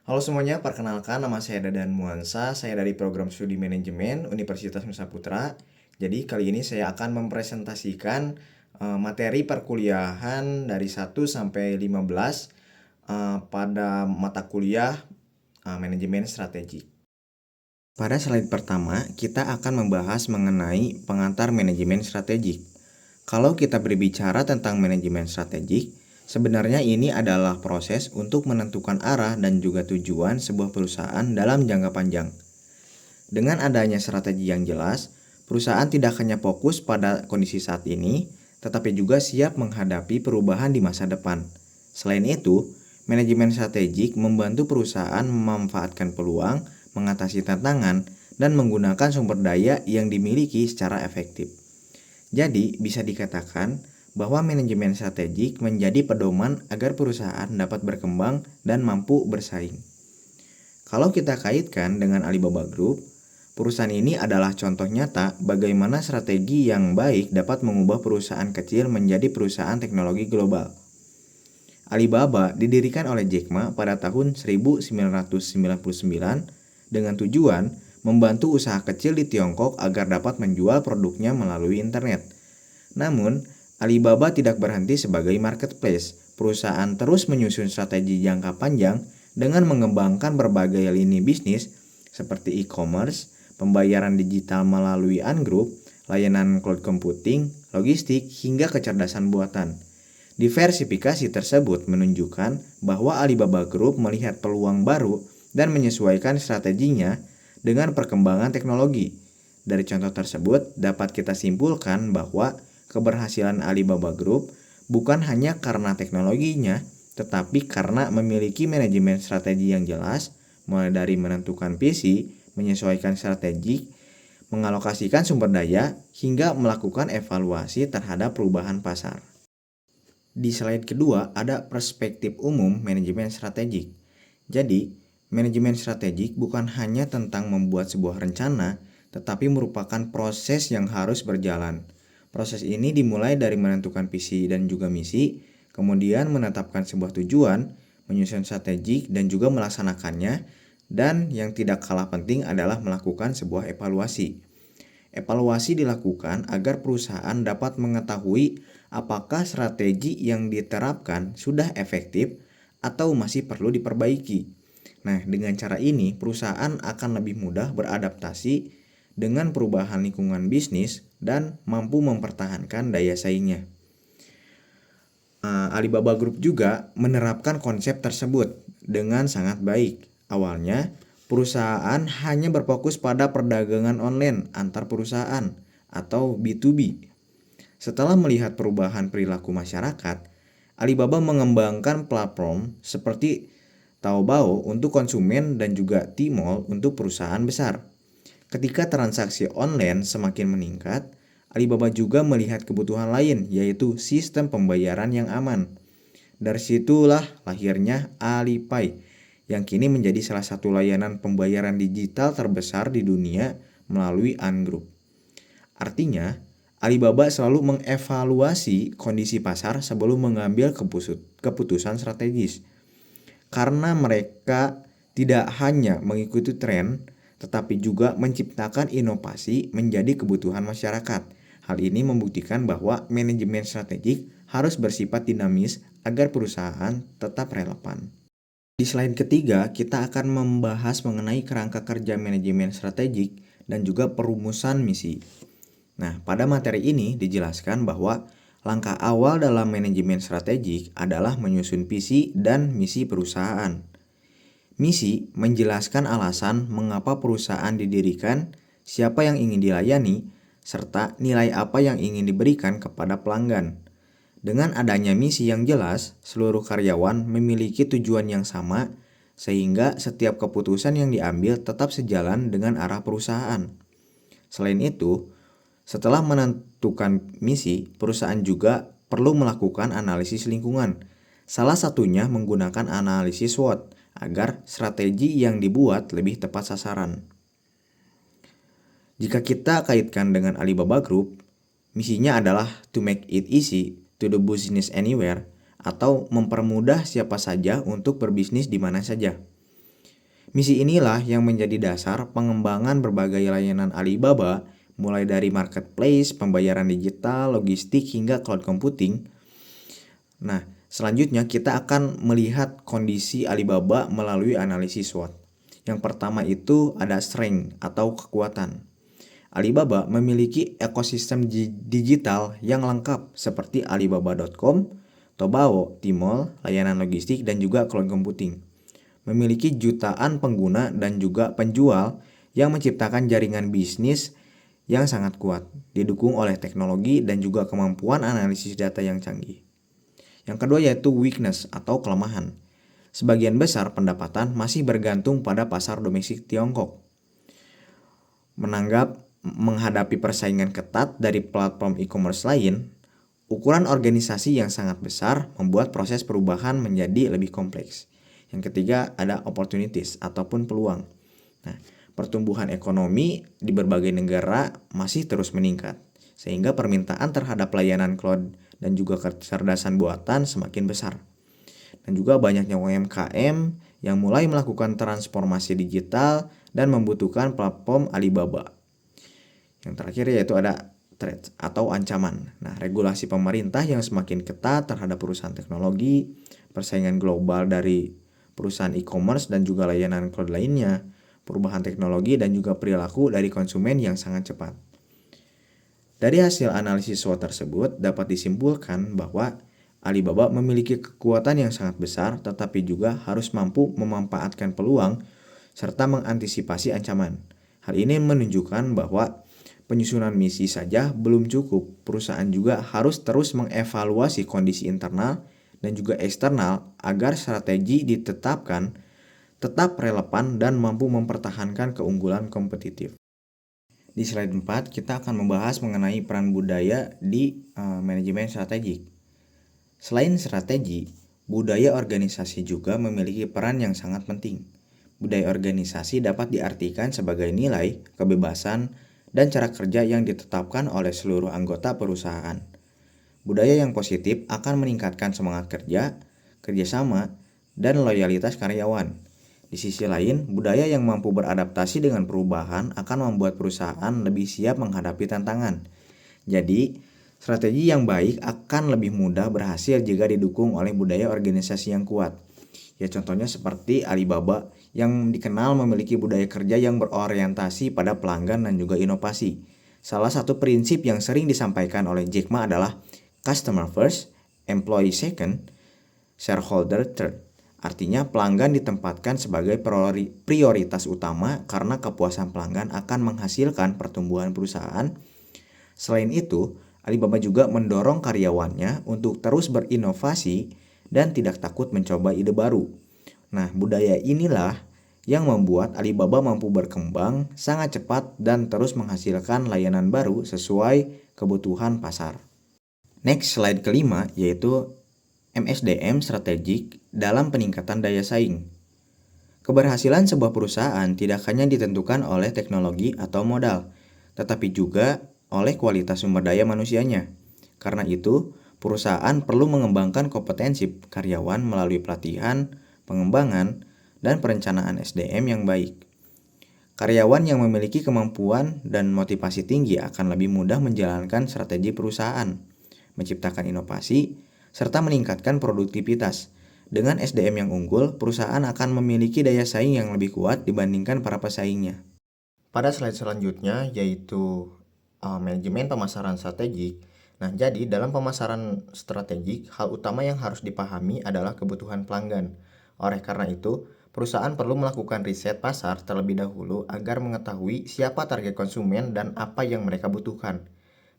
Halo semuanya, perkenalkan nama saya Dadan Muansa, saya dari program studi manajemen Universitas Nusa Putra. Jadi kali ini saya akan mempresentasikan materi perkuliahan dari 1 sampai 15 pada mata kuliah manajemen strategik. Pada slide pertama, kita akan membahas mengenai pengantar manajemen strategik. Kalau kita berbicara tentang manajemen strategik, sebenarnya ini adalah proses untuk menentukan arah dan juga tujuan sebuah perusahaan dalam jangka panjang. Dengan adanya strategi yang jelas, perusahaan tidak hanya fokus pada kondisi saat ini, tetapi juga siap menghadapi perubahan di masa depan. Selain itu, manajemen strategik membantu perusahaan memanfaatkan peluang, mengatasi tantangan, dan menggunakan sumber daya yang dimiliki secara efektif. Jadi, bisa dikatakan bahwa manajemen strategik menjadi pedoman agar perusahaan dapat berkembang dan mampu bersaing. Kalau kita kaitkan dengan Alibaba Group, perusahaan ini adalah contoh nyata bagaimana strategi yang baik dapat mengubah perusahaan kecil menjadi perusahaan teknologi global. Alibaba didirikan oleh Jack Ma pada tahun 1999 dengan tujuan membantu usaha kecil di Tiongkok agar dapat menjual produknya melalui internet. Namun, Alibaba tidak berhenti sebagai marketplace. Perusahaan terus menyusun strategi jangka panjang dengan mengembangkan berbagai lini bisnis seperti e-commerce, pembayaran digital melalui Ungroup, layanan cloud computing, logistik, hingga kecerdasan buatan. Diversifikasi tersebut menunjukkan bahwa Alibaba Group melihat peluang baru dan menyesuaikan strateginya dengan perkembangan teknologi. Dari contoh tersebut, dapat kita simpulkan bahwa keberhasilan Alibaba Group bukan hanya karena teknologinya, tetapi karena memiliki manajemen strategi yang jelas, mulai dari menentukan visi, menyesuaikan strategi, mengalokasikan sumber daya, hingga melakukan evaluasi terhadap perubahan pasar. Di slide kedua ada perspektif umum manajemen strategik. Jadi, manajemen strategik bukan hanya tentang membuat sebuah rencana, tetapi merupakan proses yang harus berjalan. Proses ini dimulai dari menentukan visi dan juga misi, kemudian menetapkan sebuah tujuan, menyusun strategi dan juga melaksanakannya, dan yang tidak kalah penting adalah melakukan sebuah evaluasi. Evaluasi dilakukan agar perusahaan dapat mengetahui apakah strategi yang diterapkan sudah efektif atau masih perlu diperbaiki. Nah, dengan cara ini perusahaan akan lebih mudah beradaptasi dengan perubahan lingkungan bisnis dan mampu mempertahankan daya saingnya. Alibaba Group juga menerapkan konsep tersebut dengan sangat baik. Awalnya, perusahaan hanya berfokus pada perdagangan online antar perusahaan atau B2B. Setelah melihat perubahan perilaku masyarakat, Alibaba mengembangkan platform seperti Taobao untuk konsumen dan juga Tmall untuk perusahaan besar. Ketika transaksi online semakin meningkat, Alibaba juga melihat kebutuhan lain, yaitu sistem pembayaran yang aman. Dari situlah lahirnya Alipay, yang kini menjadi salah satu layanan pembayaran digital terbesar di dunia melalui Ungroup. Artinya, Alibaba selalu mengevaluasi kondisi pasar sebelum mengambil keputusan strategis. Karena mereka tidak hanya mengikuti tren, tetapi juga menciptakan inovasi menjadi kebutuhan masyarakat. Hal ini membuktikan bahwa manajemen strategik harus bersifat dinamis agar perusahaan tetap relevan. Di slide ketiga, kita akan membahas mengenai kerangka kerja manajemen strategik dan juga perumusan misi. Nah, pada materi ini dijelaskan bahwa langkah awal dalam manajemen strategik adalah menyusun visi dan misi perusahaan. Misi menjelaskan alasan mengapa perusahaan didirikan, siapa yang ingin dilayani, serta nilai apa yang ingin diberikan kepada pelanggan. Dengan adanya misi yang jelas, seluruh karyawan memiliki tujuan yang sama, sehingga setiap keputusan yang diambil tetap sejalan dengan arah perusahaan. Selain itu, setelah menentukan misi, perusahaan juga perlu melakukan analisis lingkungan. Salah satunya menggunakan analisis SWOT agar strategi yang dibuat lebih tepat sasaran. Jika kita kaitkan dengan Alibaba Group, misinya adalah to make it easy to do business anywhere atau mempermudah siapa saja untuk berbisnis di mana saja. Misi inilah yang menjadi dasar pengembangan berbagai layanan Alibaba, mulai dari marketplace, pembayaran digital, logistik, hingga cloud computing. Nah, selanjutnya kita akan melihat kondisi Alibaba melalui analisis SWOT. Yang pertama itu ada strength atau kekuatan. Alibaba memiliki ekosistem digital yang lengkap seperti Alibaba.com, Taobao, Tmall, layanan logistik, dan juga cloud computing. Memiliki jutaan pengguna dan juga penjual yang menciptakan jaringan bisnis yang sangat kuat, didukung oleh teknologi dan juga kemampuan analisis data yang canggih. Yang kedua yaitu weakness atau kelemahan. Sebagian besar pendapatan masih bergantung pada pasar domestik Tiongkok. Menghadapi persaingan ketat dari platform e-commerce lain, ukuran organisasi yang sangat besar membuat proses perubahan menjadi lebih kompleks. Yang ketiga ada opportunities ataupun peluang. Nah, pertumbuhan ekonomi di berbagai negara masih terus meningkat, sehingga permintaan terhadap layanan cloud dan juga kecerdasan buatan semakin besar. Dan juga banyaknya UMKM yang mulai melakukan transformasi digital dan membutuhkan platform Alibaba. Yang terakhir yaitu ada threat atau ancaman. Nah, regulasi pemerintah yang semakin ketat terhadap perusahaan teknologi, persaingan global dari perusahaan e-commerce dan juga layanan cloud lainnya, perubahan teknologi dan juga perilaku dari konsumen yang sangat cepat. Dari hasil analisis SWOT tersebut dapat disimpulkan bahwa Alibaba memiliki kekuatan yang sangat besar tetapi juga harus mampu memanfaatkan peluang serta mengantisipasi ancaman. Hal ini menunjukkan bahwa penyusunan misi saja belum cukup. Perusahaan juga harus terus mengevaluasi kondisi internal dan juga eksternal agar strategi ditetapkan tetap relevan dan mampu mempertahankan keunggulan kompetitif. Di slide 4 kita akan membahas mengenai peran budaya di manajemen strategik. Selain strategi, budaya organisasi juga memiliki peran yang sangat penting. Budaya organisasi dapat diartikan sebagai nilai, kebebasan, dan cara kerja yang ditetapkan oleh seluruh anggota perusahaan. Budaya yang positif akan meningkatkan semangat kerja, kerjasama, dan loyalitas karyawan. Di sisi lain, budaya yang mampu beradaptasi dengan perubahan akan membuat perusahaan lebih siap menghadapi tantangan. Jadi, strategi yang baik akan lebih mudah berhasil jika didukung oleh budaya organisasi yang kuat. Ya, contohnya seperti Alibaba yang dikenal memiliki budaya kerja yang berorientasi pada pelanggan dan juga inovasi. Salah satu prinsip yang sering disampaikan oleh Jack Ma adalah customer first, employee second, shareholder third. Artinya pelanggan ditempatkan sebagai prioritas utama karena kepuasan pelanggan akan menghasilkan pertumbuhan perusahaan. Selain itu, Alibaba juga mendorong karyawannya untuk terus berinovasi dan tidak takut mencoba ide baru. Nah, budaya inilah yang membuat Alibaba mampu berkembang sangat cepat dan terus menghasilkan layanan baru sesuai kebutuhan pasar. Next, slide kelima yaitu MSDM strategik dalam peningkatan daya saing. Keberhasilan sebuah perusahaan tidak hanya ditentukan oleh teknologi atau modal, tetapi juga oleh kualitas sumber daya manusianya. Karena itu, perusahaan perlu mengembangkan kompetensi karyawan melalui pelatihan, pengembangan, dan perencanaan SDM yang baik. Karyawan yang memiliki kemampuan dan motivasi tinggi akan lebih mudah menjalankan strategi perusahaan, menciptakan inovasi, serta meningkatkan produktivitas. Dengan SDM yang unggul, perusahaan akan memiliki daya saing yang lebih kuat dibandingkan para pesaingnya. Pada slide selanjutnya yaitu manajemen pemasaran strategik. Nah, jadi dalam pemasaran strategik, hal utama yang harus dipahami adalah kebutuhan pelanggan. Oleh karena itu, perusahaan perlu melakukan riset pasar terlebih dahulu agar mengetahui siapa target konsumen dan apa yang mereka butuhkan.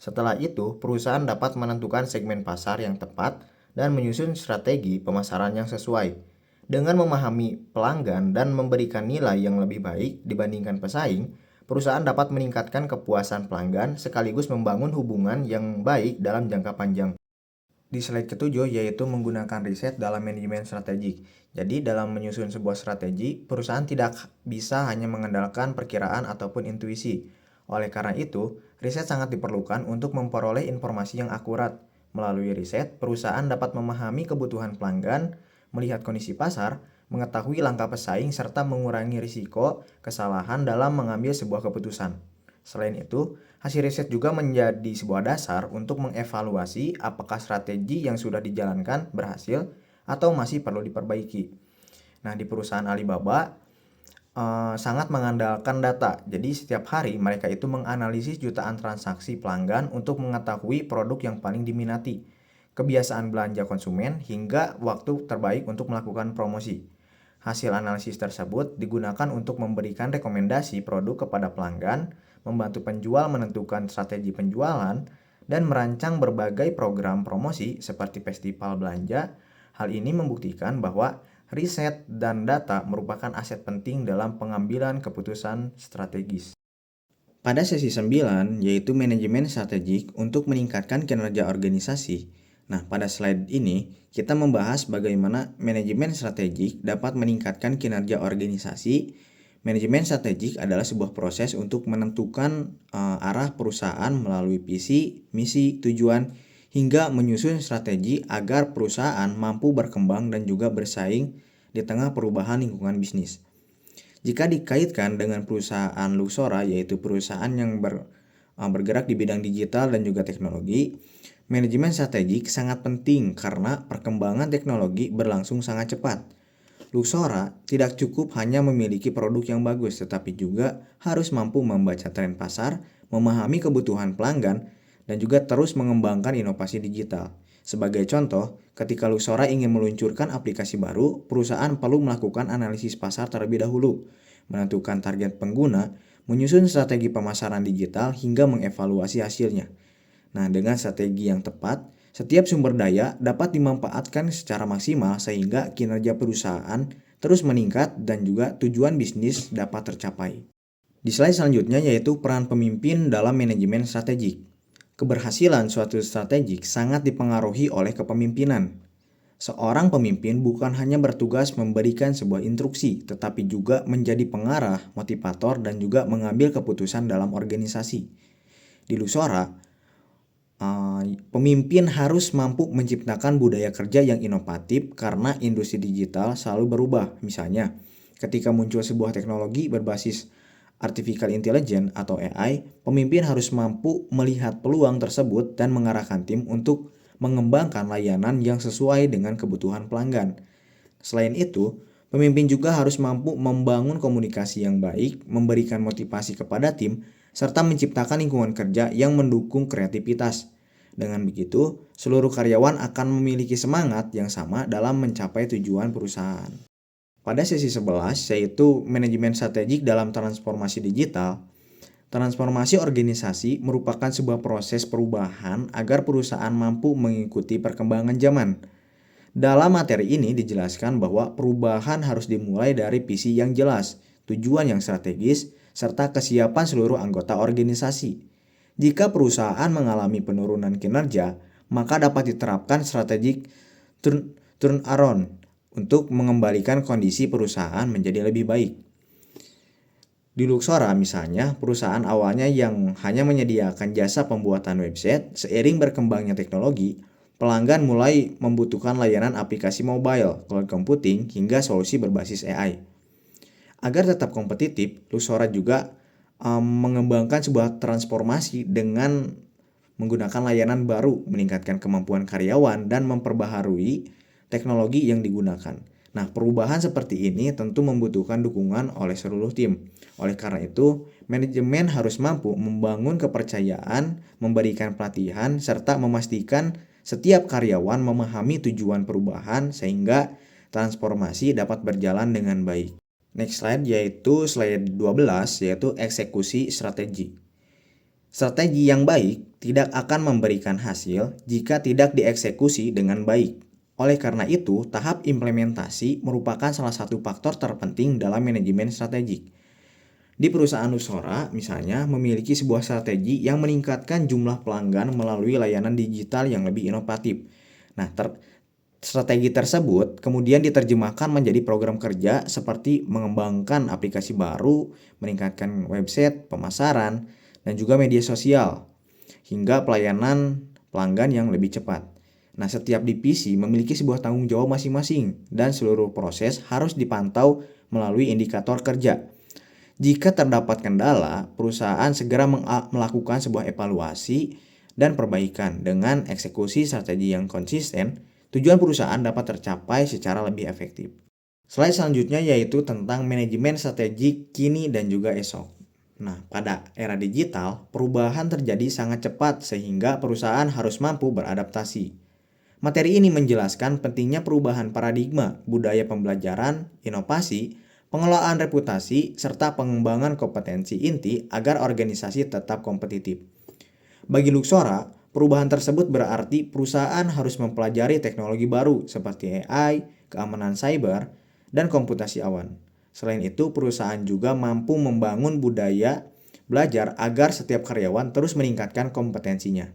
Setelah itu, perusahaan dapat menentukan segmen pasar yang tepat dan menyusun strategi pemasaran yang sesuai. Dengan memahami pelanggan dan memberikan nilai yang lebih baik dibandingkan pesaing, perusahaan dapat meningkatkan kepuasan pelanggan sekaligus membangun hubungan yang baik dalam jangka panjang. Di slide ketujuh yaitu menggunakan riset dalam manajemen strategik. Jadi dalam menyusun sebuah strategi, perusahaan tidak bisa hanya mengandalkan perkiraan ataupun intuisi. Oleh karena itu, riset sangat diperlukan untuk memperoleh informasi yang akurat. Melalui riset, perusahaan dapat memahami kebutuhan pelanggan, melihat kondisi pasar, mengetahui langkah pesaing, serta mengurangi risiko kesalahan dalam mengambil sebuah keputusan. Selain itu, hasil riset juga menjadi sebuah dasar untuk mengevaluasi apakah strategi yang sudah dijalankan berhasil atau masih perlu diperbaiki. Nah, di perusahaan Alibaba sangat mengandalkan data. Jadi setiap hari mereka itu menganalisis jutaan transaksi pelanggan untuk mengetahui produk yang paling diminati, kebiasaan belanja konsumen, hingga waktu terbaik untuk melakukan promosi. Hasil analisis tersebut digunakan untuk memberikan rekomendasi produk kepada pelanggan, membantu penjual menentukan strategi penjualan, dan merancang berbagai program promosi seperti festival belanja. Hal ini membuktikan bahwa riset dan data merupakan aset penting dalam pengambilan keputusan strategis. Pada sesi 9, yaitu manajemen strategik untuk meningkatkan kinerja organisasi. Nah, pada slide ini, kita membahas bagaimana manajemen strategik dapat meningkatkan kinerja organisasi. Manajemen strategik adalah sebuah proses untuk menentukan arah perusahaan melalui visi, misi, tujuan, hingga menyusun strategi agar perusahaan mampu berkembang dan juga bersaing di tengah perubahan lingkungan bisnis. Jika dikaitkan dengan perusahaan Luxora, yaitu perusahaan yang bergerak di bidang digital dan juga teknologi, manajemen strategik sangat penting karena perkembangan teknologi berlangsung sangat cepat. Luxora tidak cukup hanya memiliki produk yang bagus, tetapi juga harus mampu membaca tren pasar, memahami kebutuhan pelanggan, dan juga terus mengembangkan inovasi digital. Sebagai contoh, ketika Luxora ingin meluncurkan aplikasi baru, perusahaan perlu melakukan analisis pasar terlebih dahulu, menentukan target pengguna, menyusun strategi pemasaran digital, hingga mengevaluasi hasilnya. Nah, dengan strategi yang tepat, setiap sumber daya dapat dimanfaatkan secara maksimal sehingga kinerja perusahaan terus meningkat dan juga tujuan bisnis dapat tercapai. Di slide selanjutnya yaitu peran pemimpin dalam manajemen strategik. Keberhasilan suatu strategik sangat dipengaruhi oleh kepemimpinan. Seorang pemimpin bukan hanya bertugas memberikan sebuah instruksi, tetapi juga menjadi pengarah, motivator, dan juga mengambil keputusan dalam organisasi. Di Luxora, pemimpin harus mampu menciptakan budaya kerja yang inovatif karena industri digital selalu berubah. Misalnya, ketika muncul sebuah teknologi berbasis Artificial Intelligence atau AI, pemimpin harus mampu melihat peluang tersebut dan mengarahkan tim untuk mengembangkan layanan yang sesuai dengan kebutuhan pelanggan. Selain itu, pemimpin juga harus mampu membangun komunikasi yang baik, memberikan motivasi kepada tim, serta menciptakan lingkungan kerja yang mendukung kreativitas. Dengan begitu, seluruh karyawan akan memiliki semangat yang sama dalam mencapai tujuan perusahaan. Pada sesi 11, yaitu manajemen strategik dalam transformasi digital. Transformasi organisasi merupakan sebuah proses perubahan agar perusahaan mampu mengikuti perkembangan zaman. Dalam materi ini dijelaskan bahwa perubahan harus dimulai dari visi yang jelas, tujuan yang strategis, serta kesiapan seluruh anggota organisasi. Jika perusahaan mengalami penurunan kinerja, maka dapat diterapkan strategi turnaround untuk mengembalikan kondisi perusahaan menjadi lebih baik. Di Luxora misalnya, perusahaan awalnya yang hanya menyediakan jasa pembuatan website, seiring berkembangnya teknologi, pelanggan mulai membutuhkan layanan aplikasi mobile, cloud computing, hingga solusi berbasis AI. Agar tetap kompetitif, Luxora juga mengembangkan sebuah transformasi dengan menggunakan layanan baru, meningkatkan kemampuan karyawan, dan memperbaharui teknologi yang digunakan. Nah, perubahan seperti ini tentu membutuhkan dukungan oleh seluruh tim. Oleh karena itu, manajemen harus mampu membangun kepercayaan, memberikan pelatihan, serta memastikan setiap karyawan memahami tujuan perubahan sehingga transformasi dapat berjalan dengan baik. Next slide yaitu slide 12, yaitu eksekusi strategi. Strategi yang baik tidak akan memberikan hasil jika tidak dieksekusi dengan baik. Oleh karena itu, tahap implementasi merupakan salah satu faktor terpenting dalam manajemen strategik. Di perusahaan Luxora, misalnya, memiliki sebuah strategi yang meningkatkan jumlah pelanggan melalui layanan digital yang lebih inovatif. Nah, strategi tersebut kemudian diterjemahkan menjadi program kerja seperti mengembangkan aplikasi baru, meningkatkan website, pemasaran, dan juga media sosial, hingga pelayanan pelanggan yang lebih cepat. Nah, setiap divisi memiliki sebuah tanggung jawab masing-masing dan seluruh proses harus dipantau melalui indikator kerja. Jika terdapat kendala, perusahaan segera melakukan sebuah evaluasi dan perbaikan dengan eksekusi strategi yang konsisten. Tujuan perusahaan dapat tercapai secara lebih efektif. Slide selanjutnya yaitu tentang manajemen strategi kini dan juga esok. Nah, pada era digital, perubahan terjadi sangat cepat sehingga perusahaan harus mampu beradaptasi. Materi ini menjelaskan pentingnya perubahan paradigma, budaya pembelajaran, inovasi, pengelolaan reputasi, serta pengembangan kompetensi inti agar organisasi tetap kompetitif. Bagi Luxora, perubahan tersebut berarti perusahaan harus mempelajari teknologi baru seperti AI, keamanan cyber, dan komputasi awan. Selain itu, perusahaan juga mampu membangun budaya belajar agar setiap karyawan terus meningkatkan kompetensinya.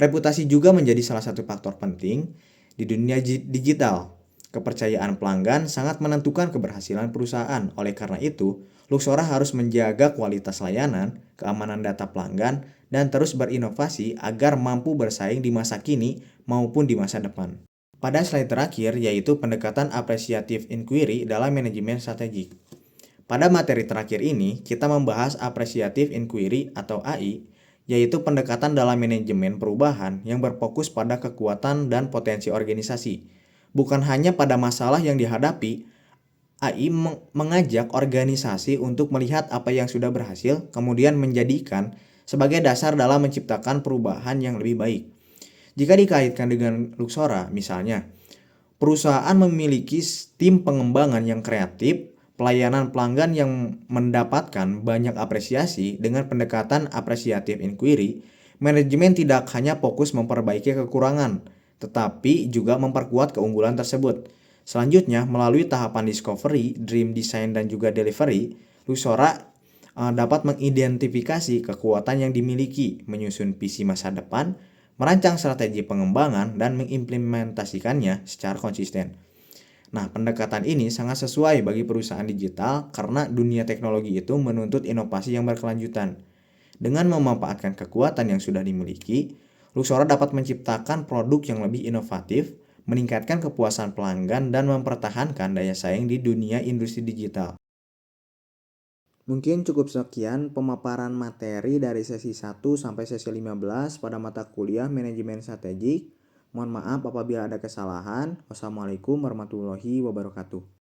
Reputasi juga menjadi salah satu faktor penting di dunia digital. Kepercayaan pelanggan sangat menentukan keberhasilan perusahaan. Oleh karena itu, Luxora harus menjaga kualitas layanan, keamanan data pelanggan, dan terus berinovasi agar mampu bersaing di masa kini maupun di masa depan. Pada slide terakhir yaitu pendekatan apresiatif inquiry dalam manajemen strategik. Pada materi terakhir ini, kita membahas apresiatif inquiry atau AI, yaitu pendekatan dalam manajemen perubahan yang berfokus pada kekuatan dan potensi organisasi. Bukan hanya pada masalah yang dihadapi, AI mengajak organisasi untuk melihat apa yang sudah berhasil, kemudian menjadikan sebagai dasar dalam menciptakan perubahan yang lebih baik. Jika dikaitkan dengan Luxora, misalnya, perusahaan memiliki tim pengembangan yang kreatif, pelayanan pelanggan yang mendapatkan banyak apresiasi dengan pendekatan apresiatif inquiry, manajemen tidak hanya fokus memperbaiki kekurangan, tetapi juga memperkuat keunggulan tersebut. Selanjutnya, melalui tahapan discovery, dream design, dan juga delivery, Luxora dapat mengidentifikasi kekuatan yang dimiliki, menyusun visi masa depan, merancang strategi pengembangan, dan mengimplementasikannya secara konsisten. Nah, pendekatan ini sangat sesuai bagi perusahaan digital karena dunia teknologi itu menuntut inovasi yang berkelanjutan. Dengan memanfaatkan kekuatan yang sudah dimiliki, Luxora dapat menciptakan produk yang lebih inovatif, meningkatkan kepuasan pelanggan, dan mempertahankan daya saing di dunia industri digital. Mungkin cukup sekian pemaparan materi dari sesi 1 sampai sesi 15 pada mata kuliah manajemen strategik. Mohon maaf apabila ada kesalahan. Wassalamualaikum warahmatullahi wabarakatuh.